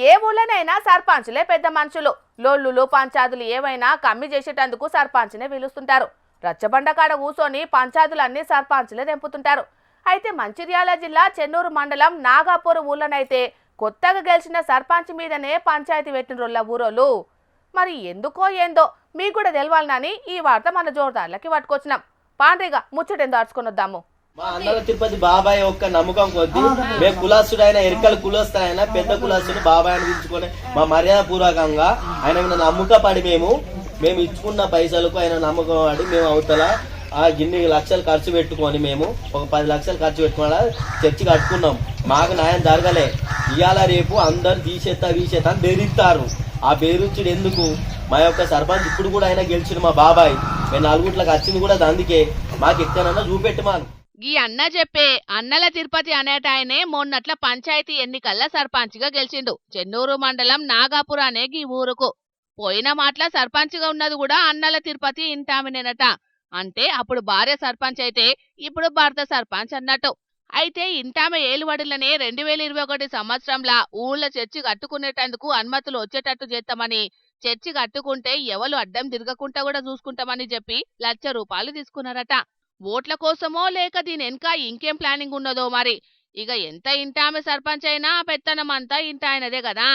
ఏ ఊళ్ళనైనా సర్పంచులే పెద్ద మనుషులు. లోళ్ళులు పంచాయతీలు ఏవైనా కమ్మి చేసేటందుకు సర్పంచ్నే పిలుస్తుంటారు. రచ్చబండ కాడ కూసోని పంచాయతీలన్నీ సర్పంచ్లే తెంపుతుంటారు. అయితే మంచిర్యాల జిల్లా చెన్నూరు మండలం నాగాపూర్ ఊళ్ళనైతే కొత్తగా గెలిచిన సర్పంచ్ మీదనే పంచాయతీ పెట్టినరోళ్ళ ఊరోళ్ళు. మరి ఎందుకో ఏందో మీకు కూడా తెలవాలని ఈ వార్త మన జోరుదారులకి పట్టుకొచ్చినాం. పాండ్రిగా ముచ్చటేందో అడుచుకొని వద్దాము. మా అన్నల తిరుపతి బాబాయ్ యొక్క నమ్మకం కొద్దీ మేము కులాసుడైన ఎరికల కులస్తుడైన పెద్ద కులాసుడు బాబాయ్ అనిపించుకొని మా మర్యాద పూర్వకంగా ఆయన మీద నమ్మకం పడి మేము ఇచ్చుకున్న పైసలకు ఆయన నమ్మకం పడి మేము అవతల ఇన్ని లక్షలు ఖర్చు పెట్టుకొని మేము ఒక 10 లక్షలు ఖర్చు పెట్టుకుని చర్చి కట్టుకున్నాం. మాకు న్యాయం జరగలే. ఇవాళ రేపు అందరు తీసేస్తా అని బెదిరిస్తారు. ఆ బెదిరించుడు ఎందుకు? మా యొక్క సర్పంచ్ ఇప్పుడు కూడా ఆయన గెలిచిన మా బాబాయ్ మేము 4 గుట్లకు వచ్చింది కూడా అందుకే. మాకు ఎక్కడన్నా చూపెట్టమాను. గీ అన్న చెప్పే అన్నల తిరుపతి అనేటాయనే మొన్నట్ల పంచాయతీ ఎన్నికల్లో సర్పంచ్గా గెలిచిండు. చెన్నూరు మండలం నాగాపూర్ అనే గీ ఊరుకు. పోయిన మాటల సర్పంచ్గా ఉన్నది కూడా అన్నల తిరుపతి ఇంటామినేనట. అంటే అప్పుడు భార్య సర్పంచ్ అయితే ఇప్పుడు భర్త సర్పంచ్ అన్నట్టు. అయితే ఇంటామె ఏలువడిలనే 2021 సంవత్సరంలో ఊళ్ళో చర్చి కట్టుకునేటందుకు అనుమతులు వచ్చేటట్టు చేస్తామని, చర్చి కట్టుకుంటే ఎవరు అడ్డం తిరగకుండా కూడా చూసుకుంటామని చెప్పి ₹1,00,000 తీసుకున్నారట. ఓట్ల కోసమో లేక దీని వెనక ఇంకేం ప్లానింగ్ ఉన్నదో మరి. ఇక ఎంత ఇంటామె సర్పంచ్ అయినా పెత్తనం అంతా ఇంట ఆయనదే కదా.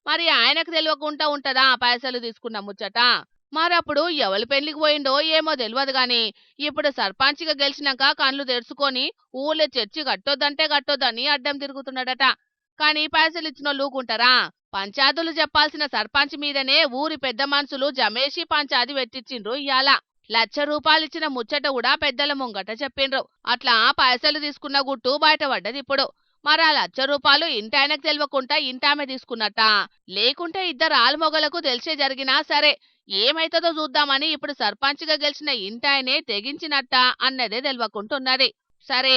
మరి ఆయనకు తెలియకుండా ఉంటదా పైసలు తీసుకున్న ముచ్చట? మరప్పుడు ఎవరి పెళ్లికి పోయిండో ఏమో తెలియదు గాని ఇప్పుడు సర్పంచ్గా గెలిచినాక కళ్ళు తెరుచుకొని ఊళ్ళో చర్చి కట్టొద్దంటే కట్టొద్దని అడ్డం తిరుగుతున్నాడట. కానీ పైసలు ఇచ్చిన లూకుంటారా? పంచాయతీలు చెప్పాల్సిన సర్పంచ్ మీదనే ఊరి పెద్ద మనుషులు జమేసి పంచాయతీ పెట్టించిండ్రు. ఇయాల ₹1,00,000 ఇచ్చిన ముచ్చట కూడా పెద్దల ముంగట చెప్పిండ్రు. అట్లా పైసలు తీసుకున్న గుట్టు బయటపడ్డది ఇప్పుడు. మరి ₹1,00,000 ఇంటాయనకు తెలియకుండా ఇంటామె తీసుకున్నట్ట, లేకుంటే ఇద్దరు ఆల్మొగలకు తెలిసే జరిగినా సరే ఏమైతుందో చూద్దామని ఇప్పుడు సర్పంచ్గా గెలిచిన ఇంటాయనే తెగించినట్ట అన్నదే తెలియకుంటున్నది. సరే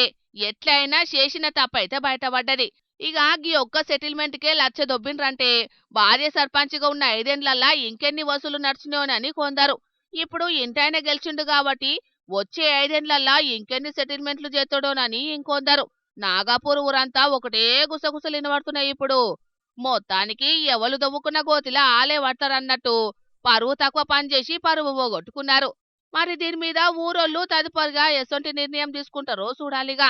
ఎట్లయినా చేసిన తప్పైతే బయటపడ్డది. ఇక గీ ఒక్క సెటిల్మెంట్కే 1,00,000 దొబ్బిండ్రంటే భార్య సర్పంచ్గా ఉన్న 5 ఏళ్లల్లా ఇంకెన్ని వసూలు నడిచినోనని కొందరు. ఇప్పుడు ఇంటాయన గెలిచిండు కాబట్టి వచ్చే 5 ఏళ్లల్లా ఇంకెన్ని సెటిల్మెంట్లు చేస్తాడోనని ఇంకొందరు. నాగాపూర్ ఊరంతా ఒకటే గుసగుసలు వినబడుతున్నాయి ఇప్పుడు. మొత్తానికి ఎవరు దవ్వుకున్న గోతిలా ఆలే పడతారన్నట్టు పరువు తక్కువ పనిచేసి పరువు పోగొట్టుకున్నారు. మరి దీని మీద ఊరోళ్ళు తదుపరిగా ఎసొంటి నిర్ణయం తీసుకుంటారో చూడాలిగా.